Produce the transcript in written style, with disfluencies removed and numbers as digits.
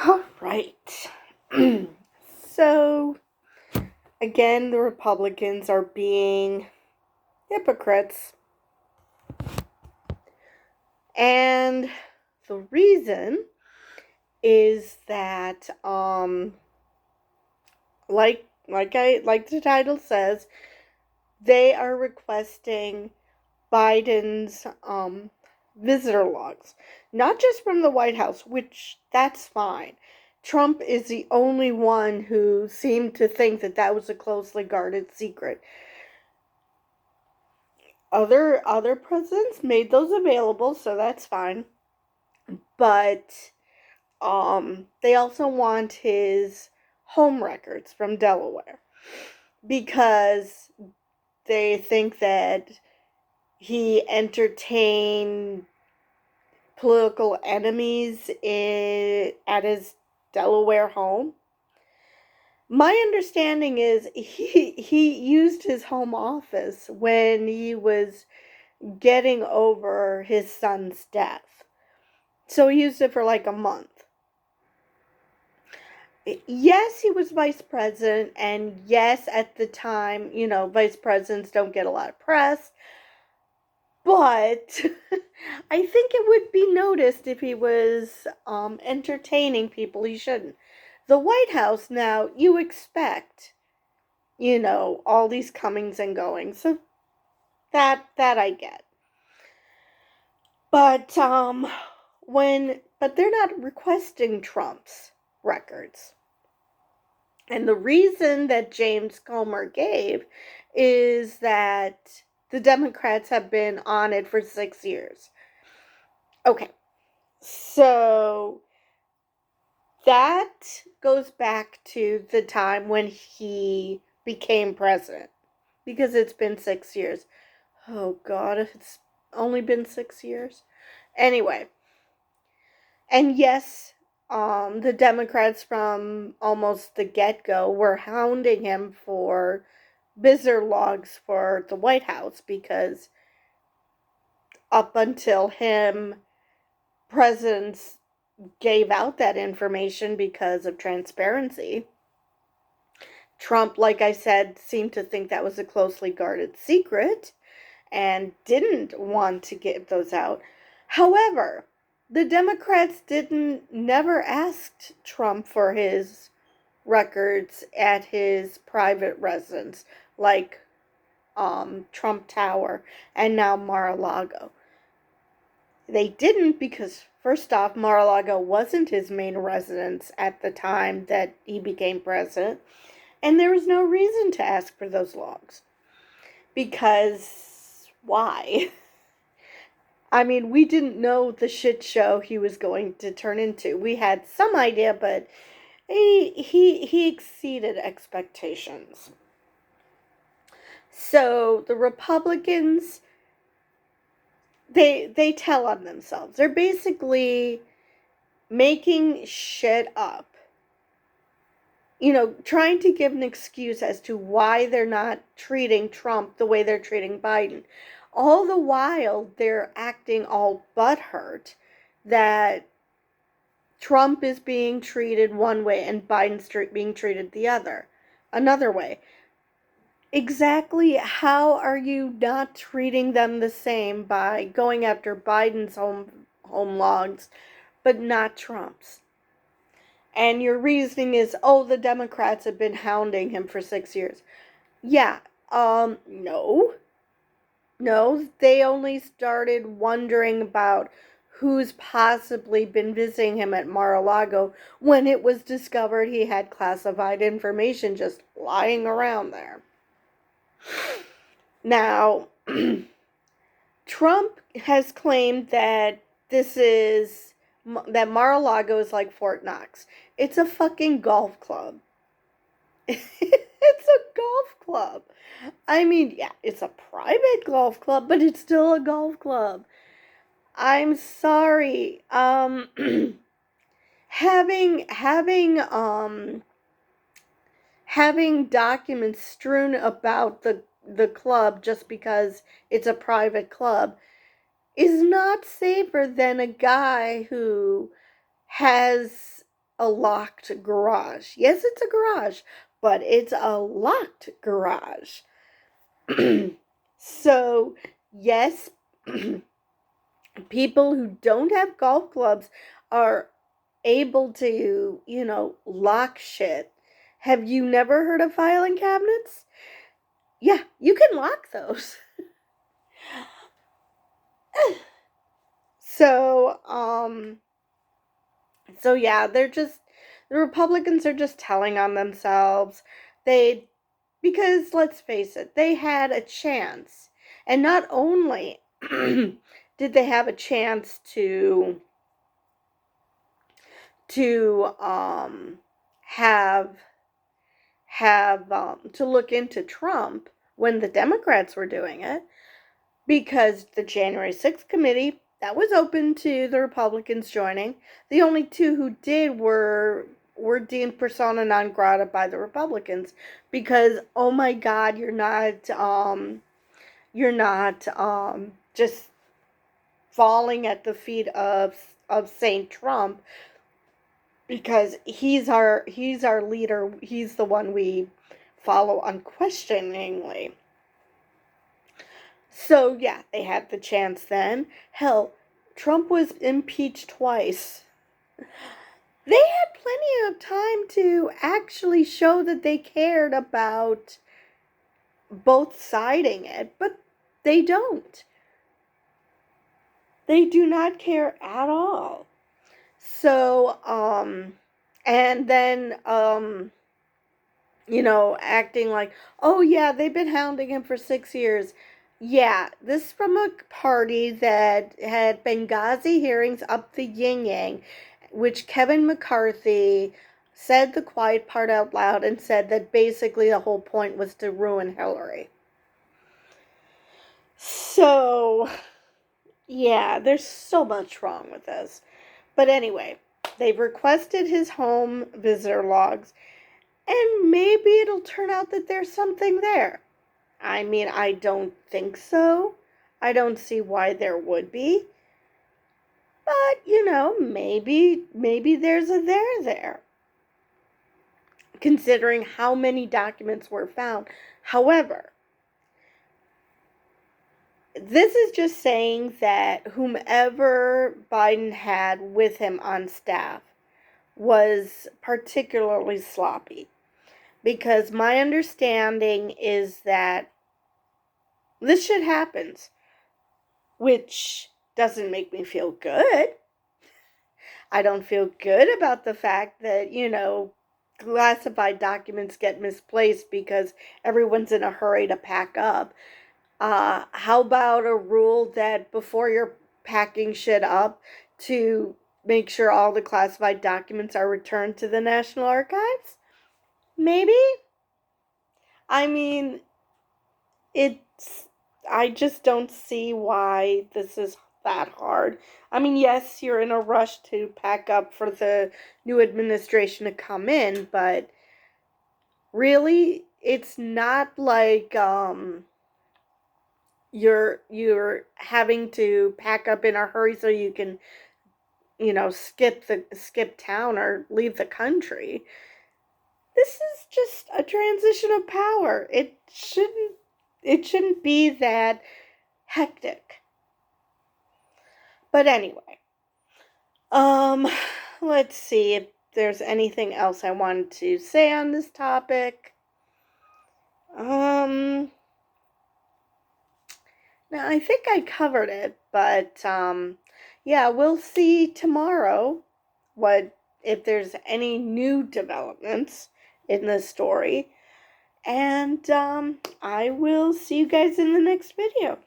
All right. So, again, the Republicans are being hypocrites. And the reason is that like the title says, they are requesting Biden's visitor logs, not just from the White House, which that's fine. Trump is the only one who seemed to think that that was a closely guarded secret. Other presidents made those available, so that's fine. But they also want his home records from Delaware because they think that he entertained political enemies at his Delaware home. My understanding is he used his home office when he was getting over his son's death. So he used it for like a month. Yes, he was vice president, and yes, at the time, vice presidents don't get a lot of press, but I think it would be noticed if he was entertaining people he shouldn't. The White House, now, you expect, all these comings and goings, so that I get. But but they're not requesting Trump's records. And the reason that James Comer gave is that the Democrats have been on it for 6 years. Okay, so that goes back to the time when he became president, because it's been 6 years. Oh, God, it's only been 6 years. Anyway, and yes, the Democrats from almost the get-go were hounding him for visitor logs for the White House because up until him, presidents gave out that information because of transparency. Trump, like I said, seemed to think that was a closely guarded secret and didn't want to give those out. However, the Democrats never asked Trump for his records at his private residence, like Trump Tower and now Mar-a-Lago. They didn't because, first off, Mar-a-Lago wasn't his main residence at the time that he became president, and there was no reason to ask for those logs. Because why? I mean, we didn't know the shit show he was going to turn into. We had some idea, but he exceeded expectations. So the Republicans, they tell on themselves. They're basically making shit up. Trying to give an excuse as to why they're not treating Trump the way they're treating Biden. All the while, they're acting all butthurt that Trump is being treated one way and Biden's being treated another way. Exactly how are you not treating them the same by going after Biden's home logs, but not Trump's? And your reasoning is, oh, the Democrats have been hounding him for 6 years. Yeah, no. No, they only started wondering about who's possibly been visiting him at Mar-a-Lago when it was discovered he had classified information just lying around there. Now, Trump has claimed that that Mar-a-Lago is like Fort Knox. It's a fucking golf club. It's a golf club. I mean, yeah, it's a private golf club, but it's still a golf club. I'm sorry. Having having documents strewn about the club just because it's a private club is not safer than a guy who has a locked garage. Yes, it's a garage, but it's a locked garage. So, yes, people who don't have golf clubs are able to, lock shit. Have you never heard of filing cabinets? Yeah, you can lock those. So, yeah, the Republicans are just telling on themselves. Because let's face it, they had a chance. And not only did they have a chance to have to look into Trump when the Democrats were doing it, because the January 6th committee, that was open to the Republicans joining. The only two who did were deemed persona non grata by the Republicans, because, oh my God, you're not just falling at the feet of Saint Trump, because he's our leader. He's the one we follow unquestioningly. So, yeah, they had the chance then. Hell, Trump was impeached twice. They had plenty of time to actually show that they cared about both siding it, but they don't. They do not care at all. So, and then, acting like, oh yeah, they've been hounding him for 6 years. Yeah, this is from a party that had Benghazi hearings up the yin-yang, which Kevin McCarthy said the quiet part out loud and said that basically the whole point was to ruin Hillary. So, yeah, there's so much wrong with this. But anyway, they've requested his home visitor logs, and maybe it'll turn out that there's something there. I mean, I don't think so. I don't see why there would be. But, maybe there's a there. Considering how many documents were found. However, this is just saying that whomever Biden had with him on staff was particularly sloppy. Because my understanding is that this shit happens, which doesn't make me feel good. I don't feel good about the fact that, classified documents get misplaced because everyone's in a hurry to pack up. How about a rule that before you're packing shit up, to make sure all the classified documents are returned to the National Archives? Maybe? I mean, I just don't see why this is that hard. I mean, yes, you're in a rush to pack up for the new administration to come in, but really, it's not like you're having to pack up in a hurry so you can, skip town or leave the country. This is just a transition of power. It shouldn't be that hectic. But anyway, let's see if there's anything else I wanted to say on this topic. Now I think I covered it, but yeah, we'll see tomorrow if there's any new developments in this story. And I will see you guys in the next video.